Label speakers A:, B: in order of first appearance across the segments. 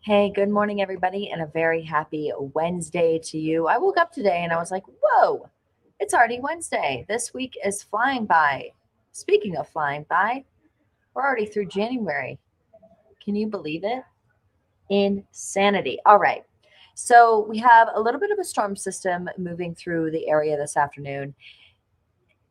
A: Hey, good morning, everybody, and a very happy Wednesday to you. I woke up today and I was like, whoa, it's already Wednesday. This week is flying by. Speaking of flying by, we're already through January. Can you believe it? Insanity. All right. So we have a little bit of a storm system moving through the area this afternoon.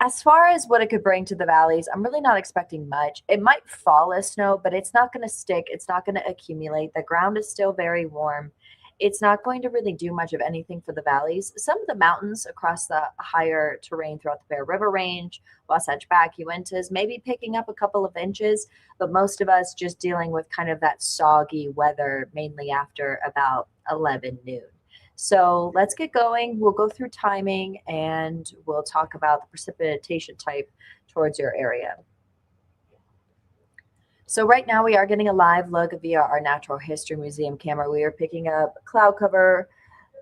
A: As far as what it could bring to the valleys, I'm really not expecting much. It might fall as snow, but it's not going to stick. It's not going to accumulate. The ground is still very warm. It's not going to really do much of anything for the valleys. Some of the mountains across the higher terrain throughout the Bear River Range, Wasatch Back, Uintas, maybe picking up a couple of inches, but most of us just dealing with kind of that soggy weather, mainly after about 11 noon. So let's get going. We'll go through timing and we'll talk about the precipitation type towards your area. So right now we are getting a live look via our Natural History Museum camera. We are picking up cloud cover,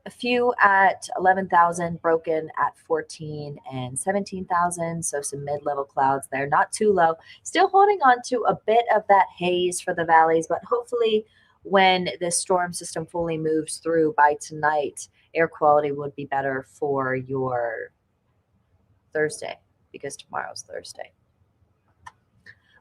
A: a few at 11,000, broken at 14 and 17,000. So some mid-level clouds there, not too low. Still holding on to a bit of that haze for the valleys, but hopefully when this storm system fully moves through by tonight, air quality would be better for your Thursday because tomorrow's Thursday.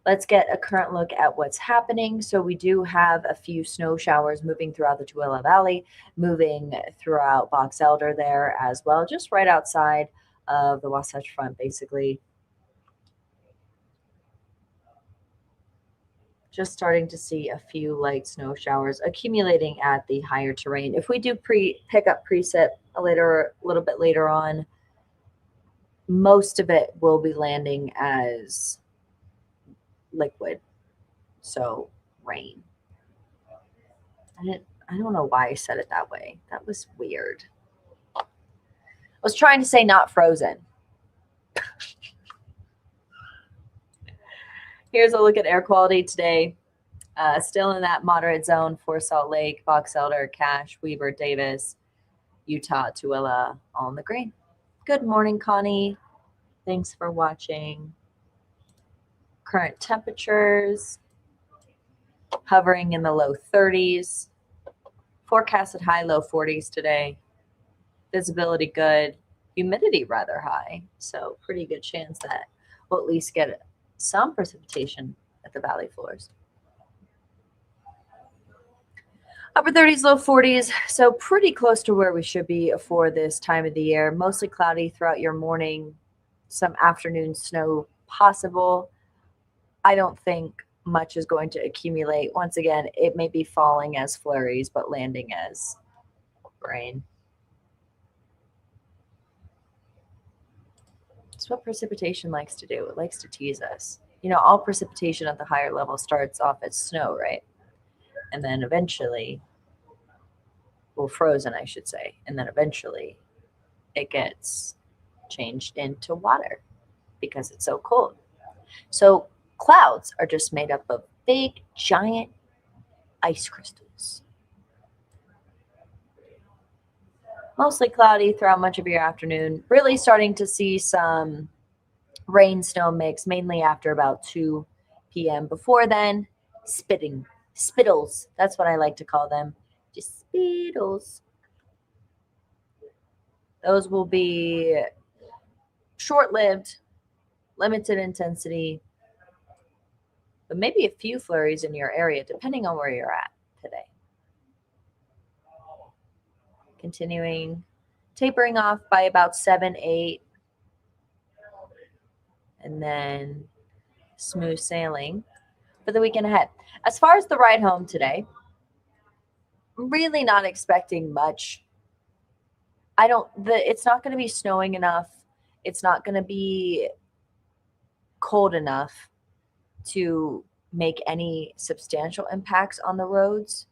A: Let's get a current look at what's happening. So we do have a few snow showers moving throughout the Tooele Valley, moving throughout Box Elder there as well, just right outside of the Wasatch Front, basically. Just starting to see a few light snow showers accumulating at the higher terrain. If we do pick up precip a little bit later on, most of it will be landing as liquid, so rain. I don't know why I said it that way. That was weird. I was trying to say not frozen. Here's a look at air quality today. Still in that moderate zone for Salt Lake, Box Elder, Cache, Weber, Davis, Utah, Tooele, all in the green. Good morning, Connie. Thanks for watching. Current temperatures hovering in the low 30s. Forecasted high low 40s today. Visibility good. Humidity rather high. So pretty good chance that we'll at least get some precipitation at the valley floors. Upper 30s, low 40s, so pretty close to where we should be for this time of the year. Mostly cloudy throughout your morning. Some afternoon snow possible. I don't think much is going to accumulate. Once again, it may be falling as flurries, but landing as rain. It's what precipitation likes to do. It likes to tease us. You know, all precipitation at the higher level starts off as snow, right? And then eventually, well, frozen, I should say. And then eventually it gets changed into water because it's so cold. So clouds are just made up of big, giant ice crystals. Mostly cloudy throughout much of your afternoon. Really starting to see some rain snow mix, mainly after about 2 p.m. Before then, spittles. That's what I like to call them. Just spittles. Those will be short-lived, limited intensity, but maybe a few flurries in your area, depending on where you're at today. Continuing, tapering off by about 7, 8, and then smooth sailing for the weekend ahead. As far as the ride home today, I'm really not expecting much. It's not going to be snowing enough. It's not going to be cold enough to make any substantial impacts on the roads.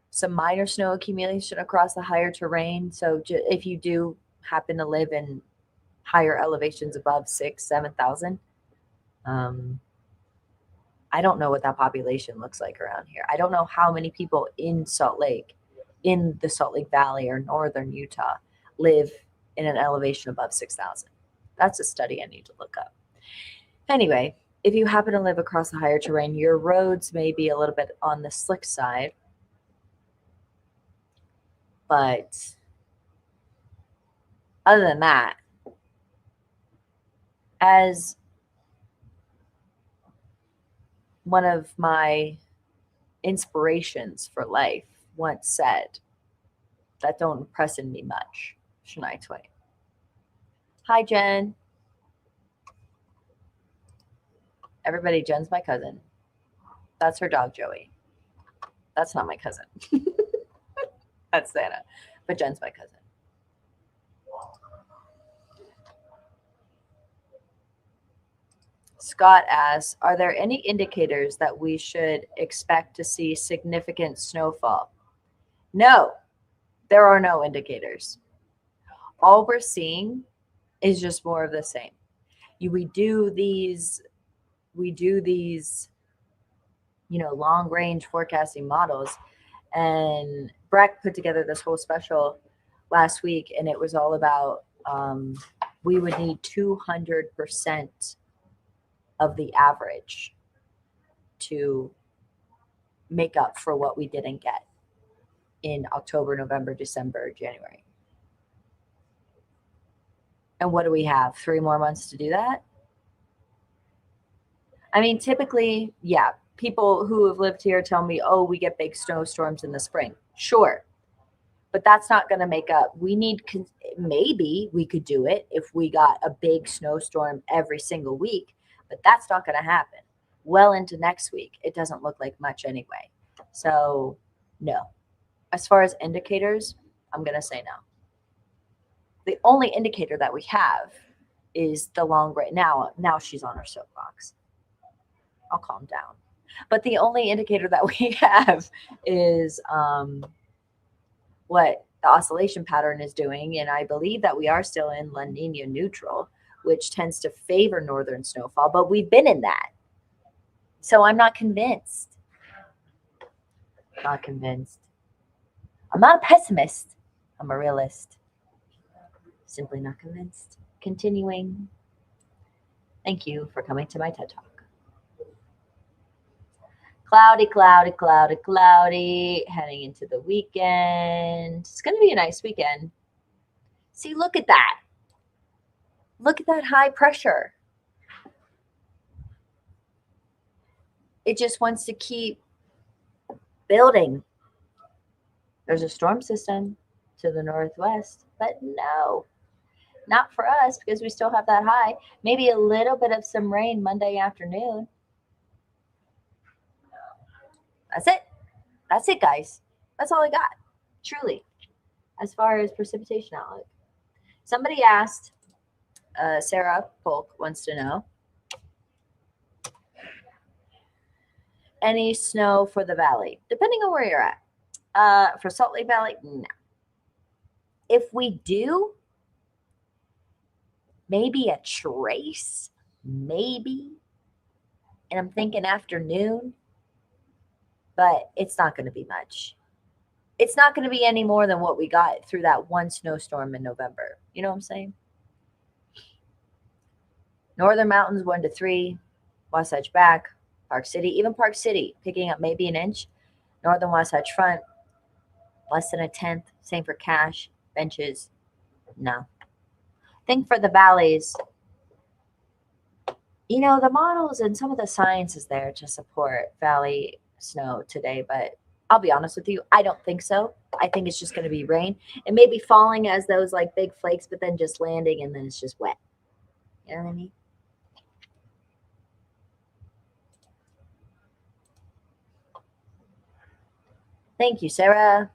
A: Some minor snow accumulation across the higher terrain. So if you do happen to live in higher elevations above 6,000, 7,000, I don't know what that population looks like around here. I don't know how many people in Salt Lake, in the Salt Lake Valley or northern Utah, live in an elevation above 6,000. That's a study I need to look up. Anyway, if you happen to live across the higher terrain, your roads may be a little bit on the slick side. But other than that, as one of my inspirations for life once said, that don't impress me much. Shania Twain. Hi, Jen. Everybody, Jen's my cousin. That's her dog, Joey. That's not my cousin. That's Santa. But Jen's my cousin. Scott asks, are there any indicators that we should expect to see significant snowfall? No, there are no indicators. All we're seeing is just more of the same. We do these, long range forecasting models, and Breck put together this whole special last week, and it was all about we would need 200% of the average to make up for what we didn't get in October, November, December, January. And what do we have? 3 more months to do that? I mean, typically, yeah, people who have lived here tell me, oh, we get big snowstorms in the spring. Sure. But that's not going to make up. Maybe we could do it if we got a big snowstorm every single week, but that's not going to happen. Well into next week, it doesn't look like much anyway. So, no. As far as indicators, I'm going to say no. The only indicator that we have is the long range. Now she's on her soapbox. I'll calm down. But the only indicator that we have is what the oscillation pattern is doing. And I believe that we are still in La Nina neutral, which tends to favor northern snowfall. But we've been in that. So I'm not convinced. Not convinced. I'm not a pessimist. I'm a realist. Simply not convinced. Continuing. Thank you for coming to my TED Talk. Cloudy, cloudy, cloudy, cloudy. Heading into the weekend. It's going to be a nice weekend. See, look at that. Look at that high pressure. It just wants to keep building. There's a storm system to the northwest, but no, not for us because we still have that high. Maybe a little bit of some rain Monday afternoon. That's it. That's it, guys. That's all I got. Truly, as far as precipitation outlook. Somebody asked, Sarah Polk wants to know, any snow for the valley? Depending on where you're at. For Salt Lake Valley, no. If we do, maybe a trace, maybe. And I'm thinking afternoon, but it's not going to be much. It's not going to be any more than what we got through that one snowstorm in November. You know what I'm saying? Northern Mountains 1 to 3, Wasatch back, Park City, even Park City picking up maybe an inch. Northern Wasatch Front, less than a tenth. Same for Cache, Benches, no. I think for the valleys, the models and some of the science is there to support valley snow today, but I'll be honest with you, I don't think so. I think it's just going to be rain. It may be falling as those like big flakes, but then just landing and then it's just wet. You know what I mean? Thank you, Sarah.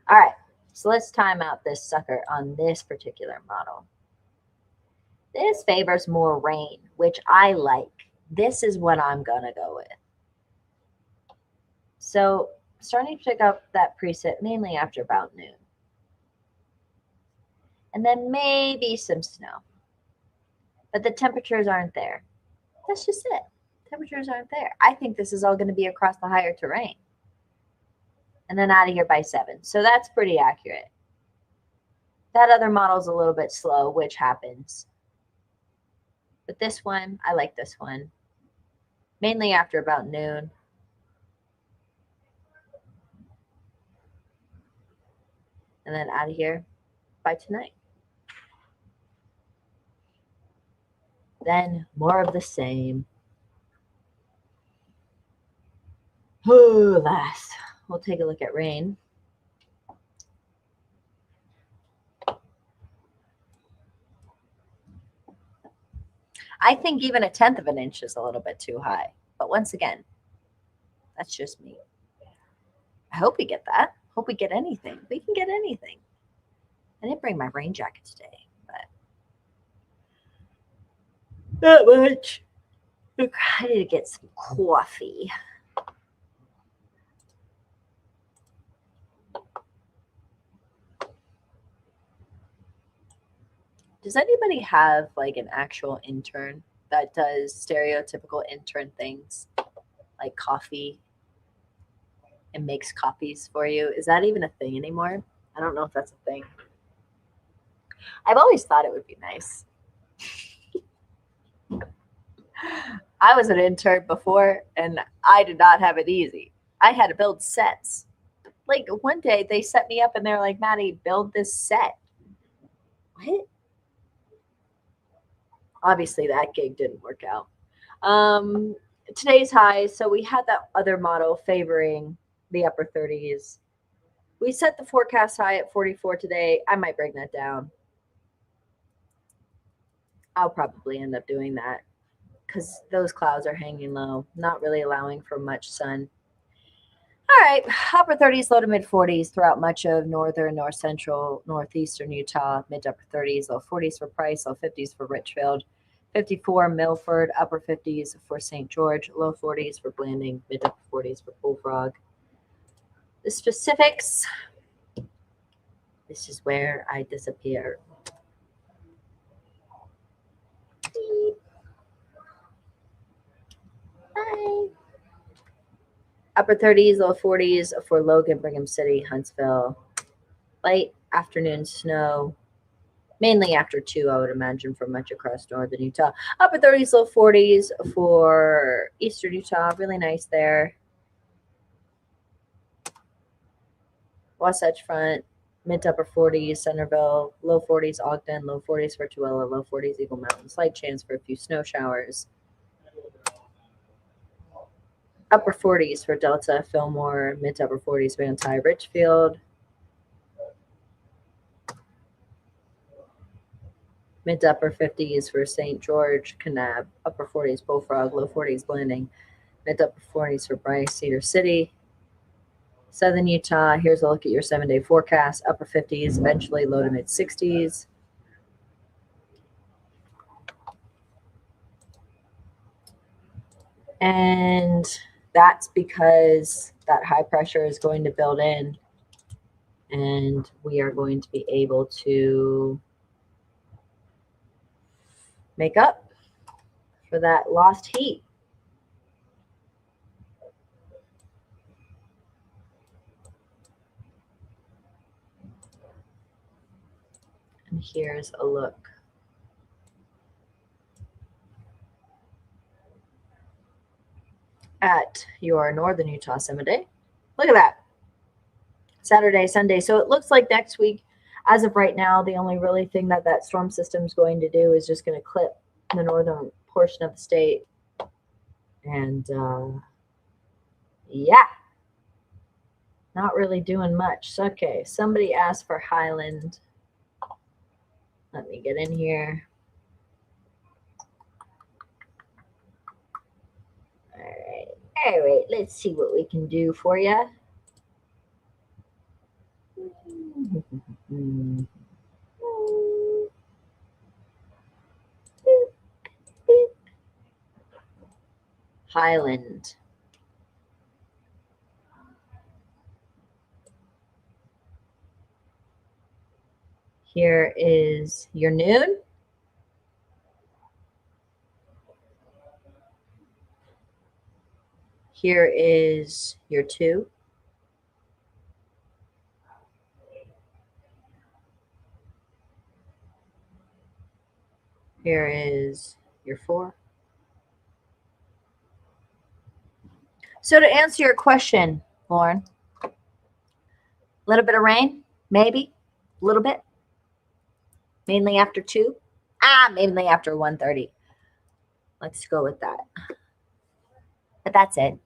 A: All right, so let's time out this sucker on this particular model. This favors more rain, which I like. This is what I'm going to go with. So starting to pick up that preset mainly after about noon. And then maybe some snow. But the temperatures aren't there. That's just it. Temperatures aren't there. I think this is all going to be across the higher terrain. And then out of here by 7. So that's pretty accurate. That other model's a little bit slow, which happens. But this one, I like this one. Mainly after about noon. and then out of here by tonight. Then more of the same. Last, we'll take a look at rain. I think even 1/10 of an inch is a little bit too high. But once again, that's just me. I hope we get that. Hope we get anything. We can get anything. I didn't bring my rain jacket today, but not much. I'm ready to get some coffee. Does anybody have like an actual intern that does stereotypical intern things like coffee and makes copies for you? Is that even a thing anymore? I don't know if that's a thing. I've always thought it would be nice. I was an intern before and I did not have it easy. I had to build sets. Like one day they set me up and they're like, Maddie, build this set. What? Obviously that gig didn't work out. Today's high. So we had that other model favoring the upper 30s. We set the forecast high at 44 today. I might bring that down. I'll probably end up doing that because those clouds are hanging low, not really allowing for much sun. All right, upper 30s, low to mid 40s throughout much of northern, north central, northeastern Utah, mid to upper 30s, low 40s for Price, low 50s for Richfield, 54 Milford, upper 50s for St. George, low 40s for Blanding, mid to upper 40s for Bullfrog. The specifics, this is where I disappear. Bye. Upper 30s, low 40s for Logan, Brigham City, Huntsville. Light afternoon snow, mainly after 2, I would imagine, for much across northern Utah. Upper 30s, low 40s for eastern Utah. Really nice there. Wasatch Front, mid to upper 40s, Centerville, low 40s, Ogden, low 40s for Tooele, low 40s, Eagle Mountain. Slight chance for a few snow showers. Upper 40s for Delta, Fillmore, mid to upper 40s, Manti, Richfield. Mid to upper 50s for St. George, Kanab. Upper 40s, Bullfrog, low 40s, Blanding. Mid to upper 40s for Bryce, Cedar City. Southern Utah, here's a look at your 7-day forecast. Upper 50s, eventually low to mid 60s. And that's because that high pressure is going to build in and we are going to be able to make up for that lost heat. And here's a look. At your northern Utah 7-day. Look at that. Saturday, Sunday. So it looks like next week, as of right now, the only really thing that that storm system is going to do is just going to clip the northern portion of the state. And yeah, not really doing much. So, okay, somebody asked for Highland. Let me get in here. All right, let's see what we can do for you. Highland. Here is your noon. Here is your 2. Here is your 4. So to answer your question, Lauren, a little bit of rain, maybe. A little bit. Mainly after 2. Mainly after 1:30. Let's go with that. But that's it.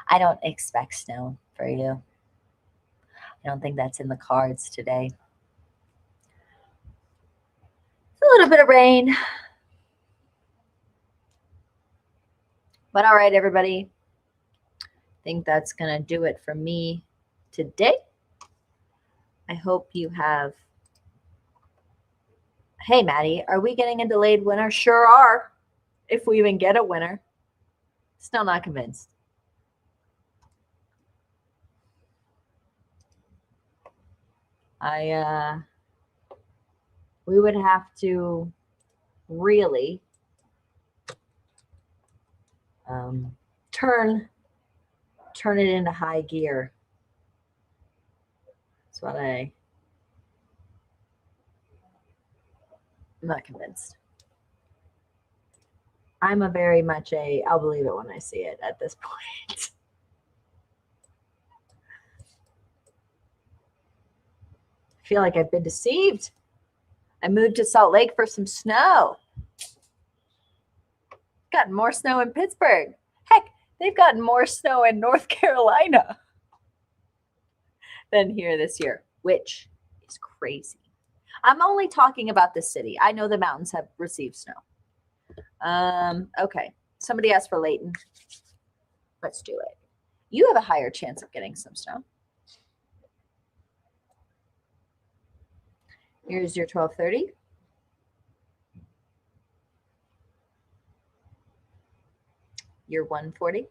A: I don't expect snow for you. I don't think that's in the cards today. A little bit of rain. But all right, everybody. I think that's going to do it for me today. I hope you have. Hey, Maddie, are we getting a delayed winner? Sure are. If we even get a winner. Still not convinced. We would have to really turn it into high gear. That's what I'm not convinced. I'm a very much I'll believe it when I see it at this point. I feel like I've been deceived. I moved to Salt Lake for some snow. Gotten more snow in Pittsburgh. Heck, they've gotten more snow in North Carolina than here this year, which is crazy. I'm only talking about the city. I know the mountains have received snow. Okay. Somebody asked for Layton. Let's do it. You have a higher chance of getting some snow. Here's your 12:30. Your 1:40.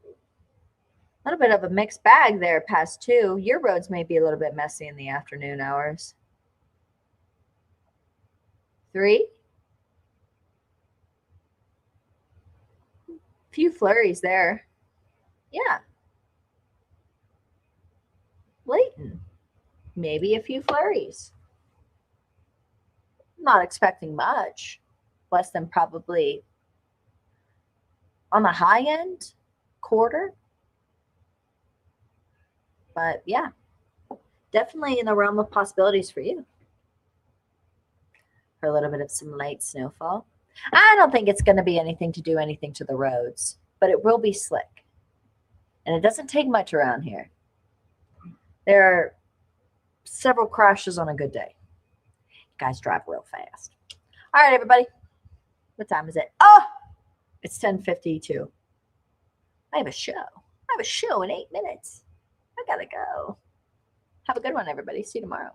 A: A little bit of a mixed bag there past 2. Your roads may be a little bit messy in the afternoon hours. 3. Few flurries there. Yeah. Layton. Maybe a few flurries. Not expecting much. Less than probably on the high end, quarter. But yeah, definitely in the realm of possibilities for you. For a little bit of some light snowfall. I don't think it's going to be anything to the roads, but it will be slick. And it doesn't take much around here. There are several crashes on a good day. Guys drive real fast. All right, everybody. What time is it? Oh, it's 10:52. I have a show in 8 minutes. I gotta go. Have a good one, everybody. See you tomorrow.